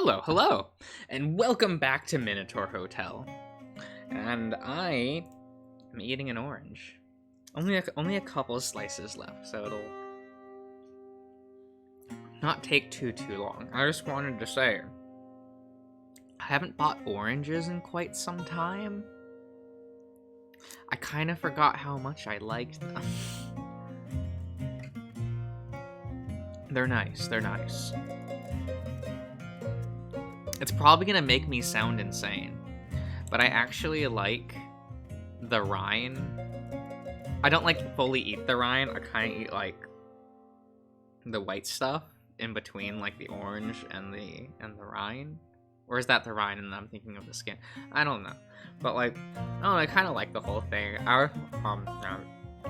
Hello, and welcome back to Minotaur Hotel. And I am eating an orange. Only a couple of slices left, so it'll not take too long. I just wanted to say, I haven't bought oranges in quite some time. I kind of forgot how much I liked them. They're nice. It's probably gonna make me sound insane, but I actually like the rind. I don't like fully eat the rind. I kind of eat like the white stuff in between, like the orange and the rind. Or is that the rind and I'm thinking of the skin? I don't know, but like, I kind of like the whole thing.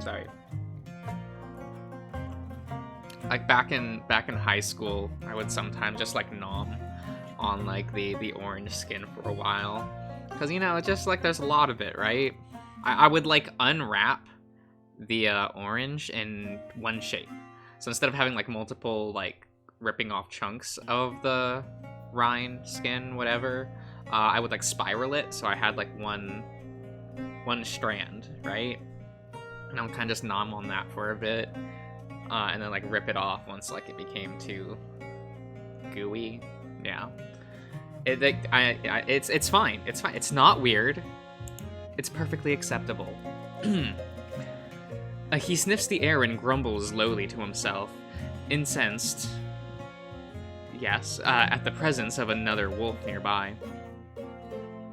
Sorry. Like back in high school, I would sometimes just like nom on like the orange skin for a while, because it's just like there's a lot of it, right? I would like unwrap the orange in one shape, so instead of having like multiple like ripping off chunks of the rind, skin, whatever, I would like spiral it, so I had like one strand, right? And I would kind of just nom on that for a bit, and then like rip it off once like it became too gooey. Yeah, it's fine. It's fine. It's not weird. It's perfectly acceptable. He sniffs the air and grumbles lowly to himself, incensed, yes, at the presence of another wolf nearby.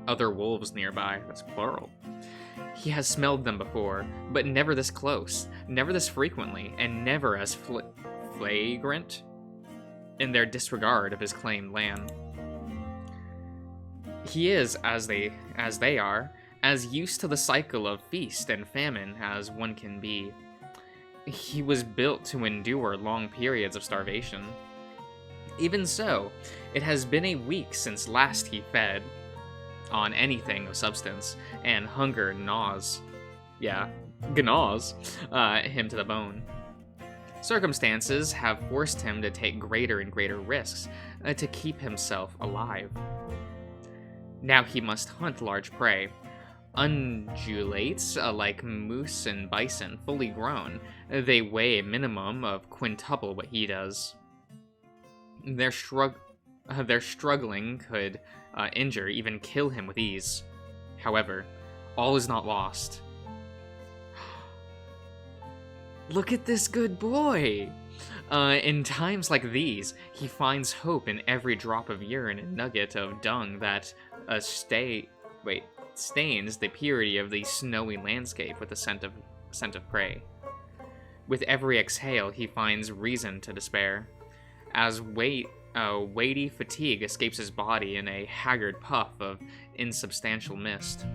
Other wolves nearby, that's plural. He has smelled them before, but never this close, never this frequently, and never as flagrant in their disregard of his claimed land. He is, as they are, as used to the cycle of feast and famine as one can be. He was built to endure long periods of starvation. Even so, it has been a week since last he fed on anything of substance, and hunger gnaws him to the bone. Circumstances have forced him to take greater and greater risks to keep himself alive. Now he must hunt large prey. Undulates, like moose and bison, fully grown, they weigh a minimum of quintuple what he does. Their struggling could injure, even kill him with ease. However, all is not lost. Look at this good boy! In times like these, he finds hope in every drop of urine and nugget of dung that stains the purity of the snowy landscape with the scent of prey. With every exhale, he finds reason to despair, as weighty fatigue escapes his body in a haggard puff of insubstantial mist.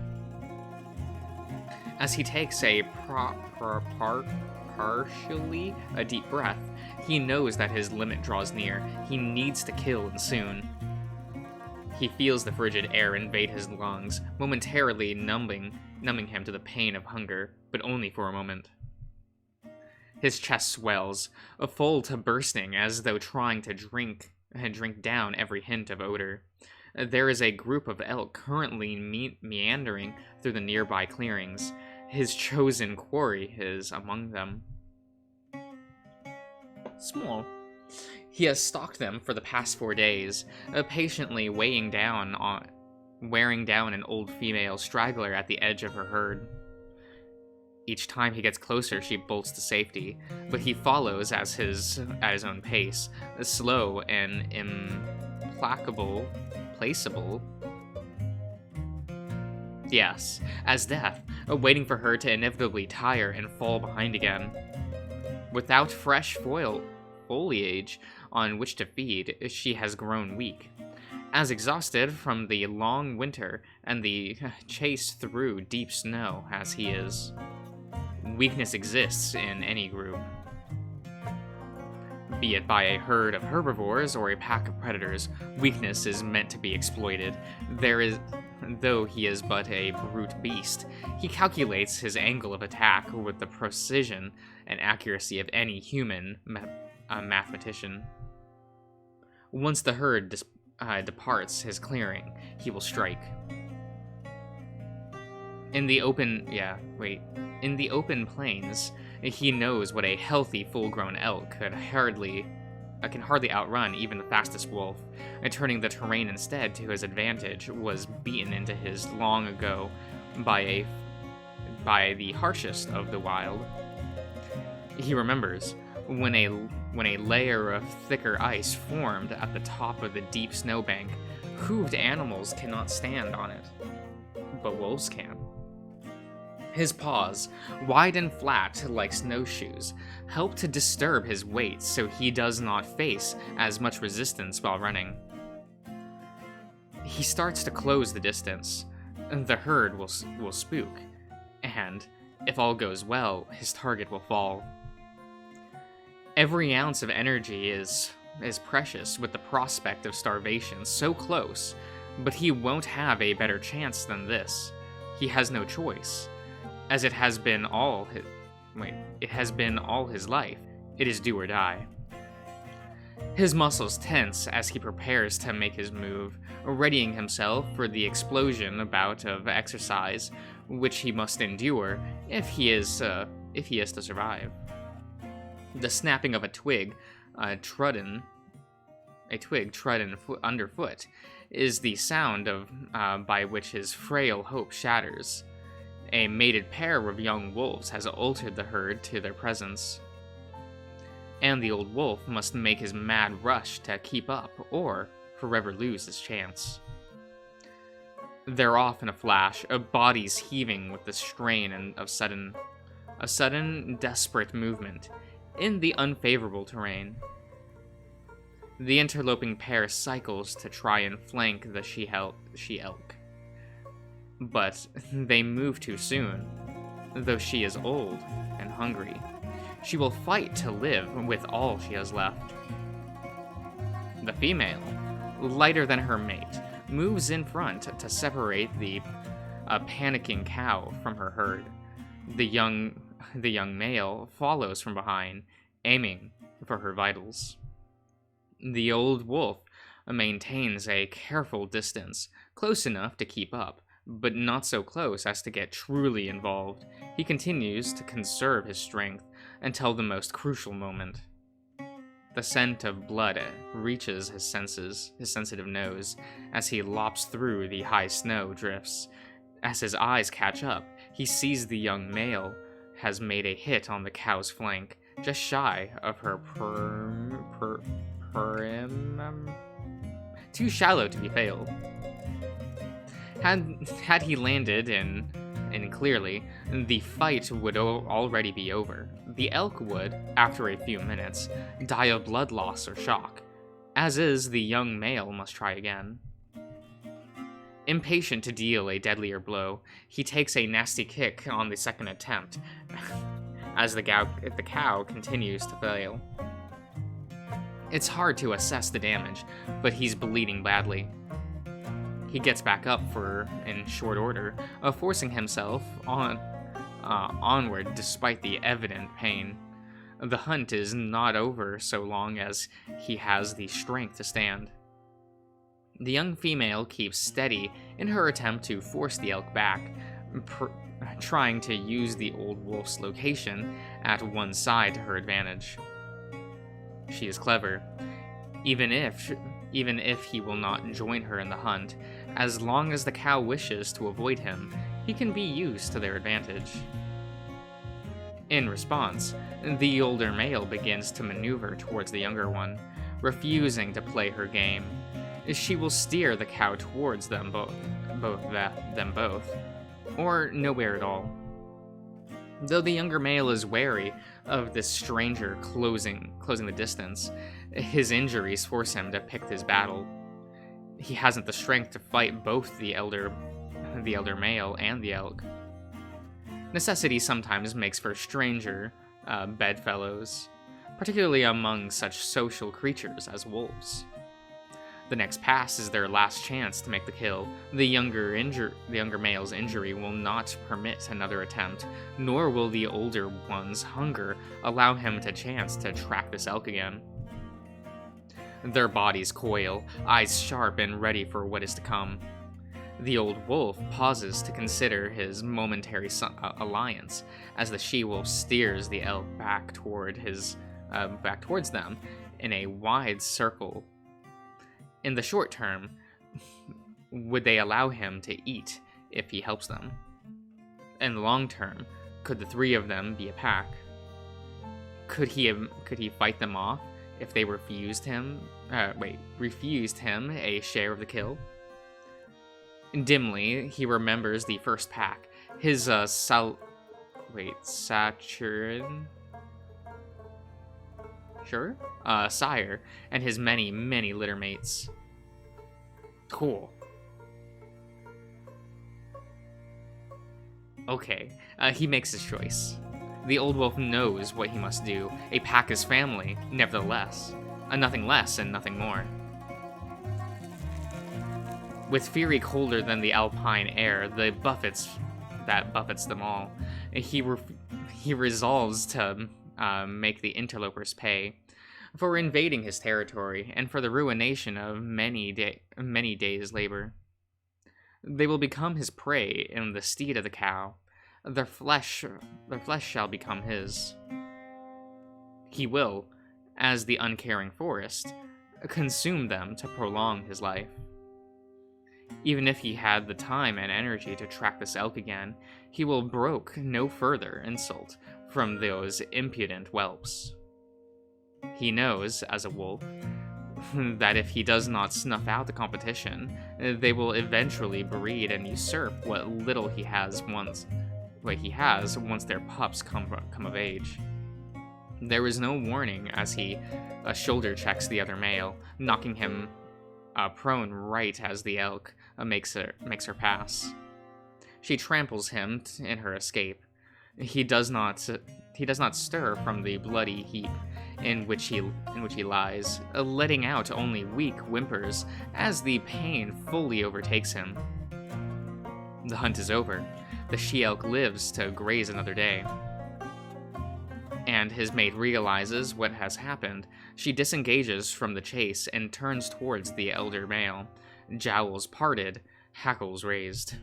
As he takes a partially a deep breath, he knows that his limit draws near. He needs to kill, and soon. He feels the frigid air invade his lungs, momentarily numbing him to the pain of hunger, but only for a moment. His chest swells, full to bursting, as though trying to drink down every hint of odor. There is a group of elk currently meandering through the nearby clearings. His chosen quarry is among them. Small. He has stalked them for the past 4 days, patiently wearing down an old female straggler at the edge of her herd. Each time he gets closer, she bolts to safety, but he follows at his own pace, slow and placeable. Yes, as death, waiting for her to inevitably tire and fall behind again. Without fresh foliage on which to feed, she has grown weak. As exhausted from the long winter and the chase through deep snow as he is. Weakness exists in any group. Be it by a herd of herbivores or a pack of predators, weakness is meant to be exploited. Though he is but a brute beast, he calculates his angle of attack with the precision and accuracy of any human mathematician. Once the herd departs his clearing, he will strike. In the open plains, he knows what a healthy, full-grown elk can hardly outrun even the fastest wolf, and turning the terrain instead to his advantage was beaten into his long ago by the harshest of the wild. He remembers when a layer of thicker ice formed at the top of the deep snowbank. Hooved animals cannot stand on it, but wolves can. His paws, wide and flat like snowshoes, help to disturb his weight so he does not face as much resistance while running. He starts to close the distance. The herd will spook, and, if all goes well, his target will fall. Every ounce of energy is precious with the prospect of starvation so close, but he won't have a better chance than this. He has no choice. As it has been all his life, it is do or die. His muscles tense as he prepares to make his move, readying himself for the explosion bout of exercise, which he must endure if he is to survive. The snapping of a twig trodden underfoot is the sound by which his frail hope shatters. A mated pair of young wolves has altered the herd to their presence, and the old wolf must make his mad rush to keep up or forever lose his chance. They're off in a flash, bodies heaving with the strain and of sudden, desperate movement in the unfavorable terrain. The interloping pair cycles to try and flank the she-elk. But they move too soon. Though she is old and hungry, she will fight to live with all she has left. The female, lighter than her mate, moves in front to separate the panicking cow from her herd. The young male follows from behind, aiming for her vitals. The old wolf maintains a careful distance, close enough to keep up, but not so close as to get truly involved. He continues to conserve his strength until the most crucial moment. The scent of blood reaches his sensitive nose, as he lops through the high snow drifts. As his eyes catch up, he sees the young male has made a hit on the cow's flank, just shy of her too shallow to be failed. Had he landed in clearly, the fight would already be over. The elk would, after a few minutes, die of blood loss or shock. As is, the young male must try again. Impatient to deal a deadlier blow, he takes a nasty kick on the second attempt, as the cow continues to fail. It's hard to assess the damage, but he's bleeding badly. He gets back up in short order, forcing himself onward despite the evident pain. The hunt is not over so long as he has the strength to stand. The young female keeps steady in her attempt to force the elk back, trying to use the old wolf's location at one side to her advantage. She is clever, even if he will not join her in the hunt. As long as the cow wishes to avoid him, he can be used to their advantage. In response, the older male begins to maneuver towards the younger one, refusing to play her game. She will steer the cow towards them both, or nowhere at all. Though the younger male is wary of this stranger closing the distance, his injuries force him to pick his battle. He hasn't the strength to fight both the elder male and the elk. Necessity sometimes makes for stranger bedfellows, particularly among such social creatures as wolves. The next pass is their last chance to make the kill. The younger male's injury will not permit another attempt, nor will the older one's hunger allow him a chance to track this elk again. Their bodies coil, eyes sharp and ready for what is to come. The old wolf pauses to consider his momentary alliance as the she-wolf steers the elk back towards them in a wide circle. In the short term, would they allow him to eat if he helps them? In the long term, could the three of them be a pack? Could he fight them off if they refused him a share of the kill? Dimly, he remembers the first pack, his Saturn, sire, and his many, many litter mates. Cool. Okay, he makes his choice. The old wolf knows what he must do. A pack is family, nevertheless. Nothing less and nothing more. With fury colder than the alpine air, that buffets them all, he resolves to make the interlopers pay for invading his territory and for the ruination of many days' labor. They will become his prey in the stead of the cow. Their flesh shall become his. He will, as the uncaring forest, consume them to prolong his life. Even if he had the time and energy to track this elk again, he will brook no further insult from those impudent whelps. He knows, as a wolf, that if he does not snuff out the competition, they will eventually breed and usurp what little he has once their pups come of age. There is no warning as he shoulder checks the other male, knocking him prone right as the elk makes her pass. She tramples him in her escape. He does not stir from the bloody heap in which he lies, letting out only weak whimpers as the pain fully overtakes him. The hunt is over. The she-elk lives to graze another day. And his mate realizes what has happened. She disengages from the chase and turns towards the elder male, jowls parted, hackles raised.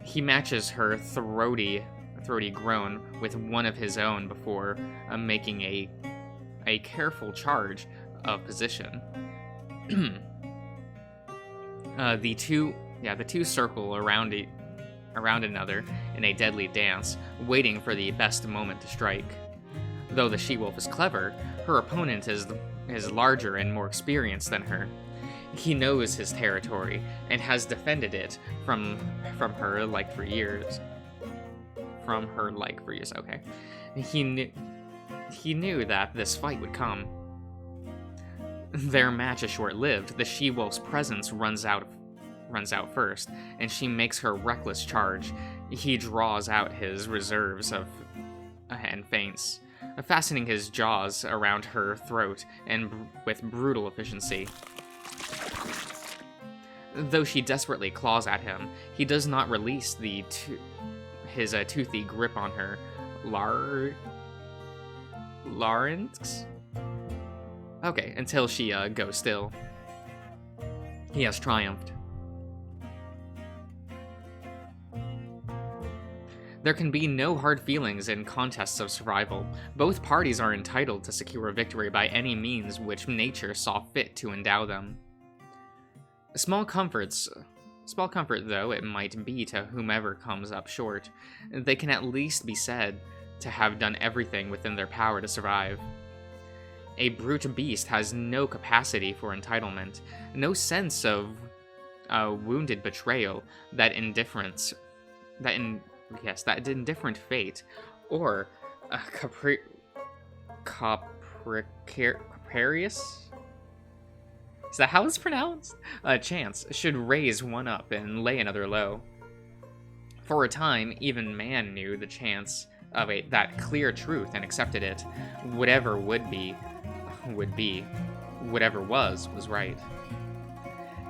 He matches her throaty groan with one of his own before making a careful charge of position. The two circle around another in a deadly dance, waiting for the best moment to strike. Though the she-wolf is clever, her opponent is larger and more experienced than her. He knows his territory and has defended it from her like for years. Okay. He knew that this fight would come. Their match is short-lived. The she-wolf's presence runs out first, and she makes her reckless charge. He draws out his reserves and feints, fastening his jaws around her throat and with brutal efficiency. Though she desperately claws at him, he does not release his toothy grip on her larynx? Okay, until she goes still. He has triumphed. There can be no hard feelings in contests of survival. Both parties are entitled to secure a victory by any means which nature saw fit to endow them. Small comfort though it might be to whomever comes up short, they can at least be said to have done everything within their power to survive. A brute beast has no capacity for entitlement, no sense of wounded betrayal, that indifferent fate, or capricious? Is that how it's pronounced? Chance should raise one up and lay another low. For a time, even man knew the chance of that clear truth and accepted it. Whatever would be. Whatever was right.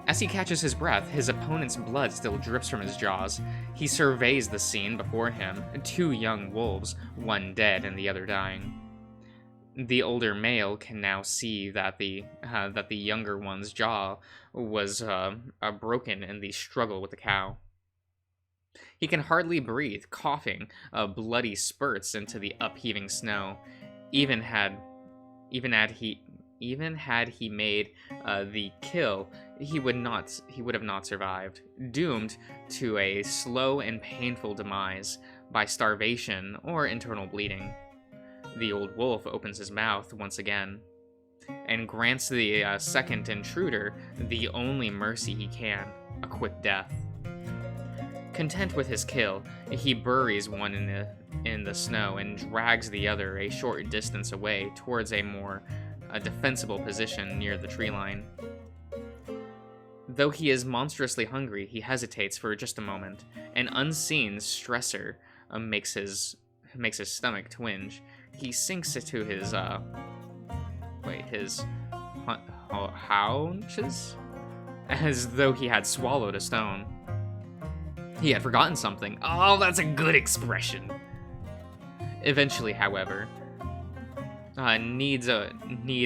As he catches his breath, his opponent's blood still drips from his jaws. He surveys the scene before him, two young wolves, one dead and the other dying. The older male can now see that the younger one's jaw was broken in the struggle with the cow. He can hardly breathe, coughing bloody spurts into the upheaving snow. Even had even had he made the kill, he would have not survived, doomed to a slow and painful demise by starvation or internal bleeding. The old wolf opens his mouth once again and grants the second intruder the only mercy he can, a quick death. Content with his kill, he buries one in the snow and drags the other a short distance away towards a more defensible position near the tree line. Though he is monstrously hungry, he hesitates for just a moment. An unseen stressor makes his stomach twinge. He sinks to his haunches, as though he had swallowed a stone. He had forgotten something. Oh, that's a good expression. Eventually, however, need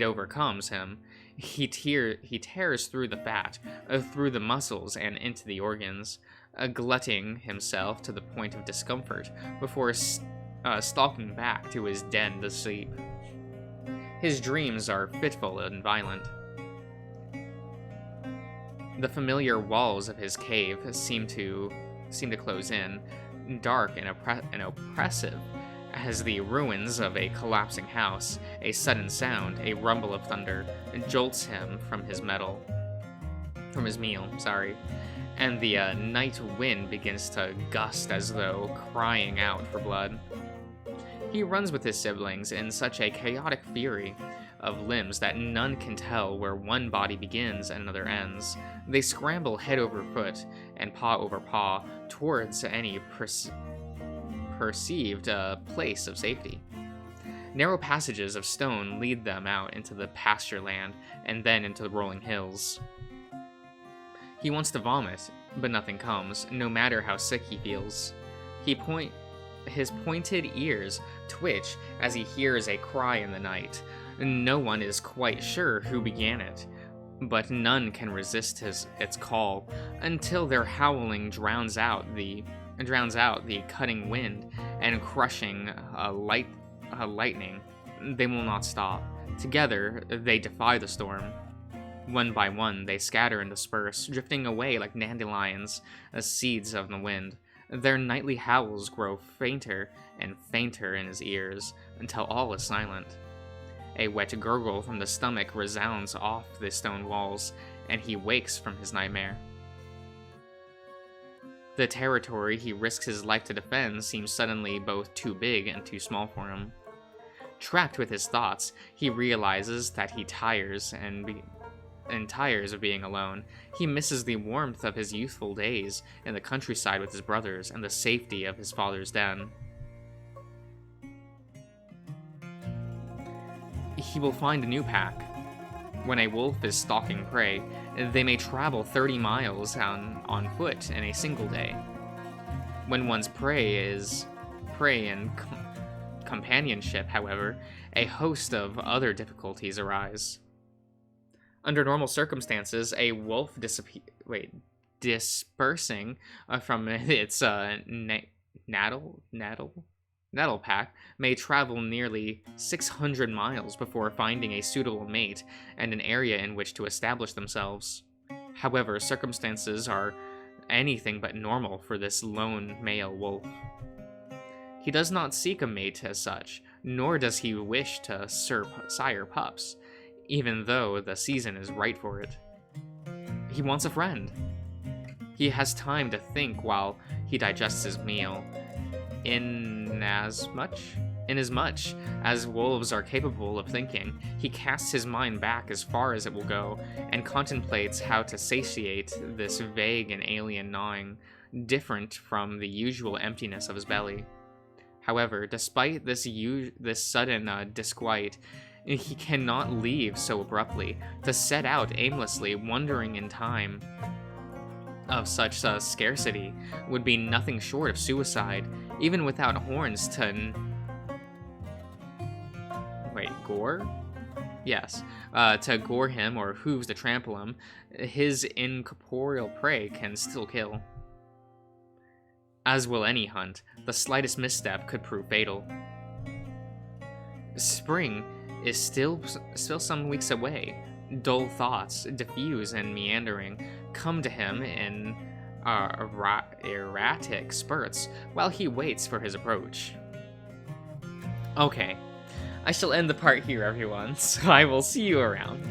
overcomes him. He tears through the fat, through the muscles, and into the organs, glutting himself to the point of discomfort before stalking back to his den to sleep. His dreams are fitful and violent. The familiar walls of his cave seem to close in, dark and oppressive as the ruins of a collapsing house. A sudden sound, a rumble of thunder, jolts him from his meal, and the night wind begins to gust as though crying out for blood. He runs with his siblings in such a chaotic fury of limbs that none can tell where one body begins and another ends. They scramble head over foot and paw over paw towards any perceived place of safety. Narrow passages of stone lead them out into the pasture land and then into the rolling hills. He wants to vomit, but nothing comes, no matter how sick he feels. His pointed ears twitch as he hears a cry in the night. No one is quite sure who began it, but none can resist its call until their howling drowns out the cutting wind and crushing lightning. They will not stop. Together, they defy the storm. One by one, they scatter and disperse, drifting away like dandelions as seeds of the wind. Their nightly howls grow fainter and fainter in his ears until all is silent. A wet gurgle from the stomach resounds off the stone walls, and he wakes from his nightmare. The territory he risks his life to defend seems suddenly both too big and too small for him. Trapped with his thoughts, he realizes that he tires of being alone. He misses the warmth of his youthful days in the countryside with his brothers and the safety of his father's den. He will find a new pack. When a wolf is stalking prey, they may travel 30 miles on foot in a single day. When one's prey and companionship, however, a host of other difficulties arise. Under normal circumstances, a wolf dispersing from its Nattle pack may travel nearly 600 miles before finding a suitable mate and an area in which to establish themselves. However, circumstances are anything but normal for this lone male wolf. He does not seek a mate as such, nor does he wish to sire pups, even though the season is right for it. He wants a friend. He has time to think while he digests his meal. Inasmuch as wolves are capable of thinking, he casts his mind back as far as it will go and contemplates how to satiate this vague and alien gnawing, different from the usual emptiness of his belly. However, despite this sudden disquiet, he cannot leave so abruptly. To set out aimlessly, wandering in time of such scarcity would be nothing short of suicide, even without horns to gore? Yes, to gore him or hooves to trample him, his incorporeal prey can still kill. As will any hunt, the slightest misstep could prove fatal. Spring is still some weeks away. Dull thoughts, diffuse and meandering, come to him in erratic spurts while he waits for his approach. Okay, I shall end the part here, everyone, so I will see you around.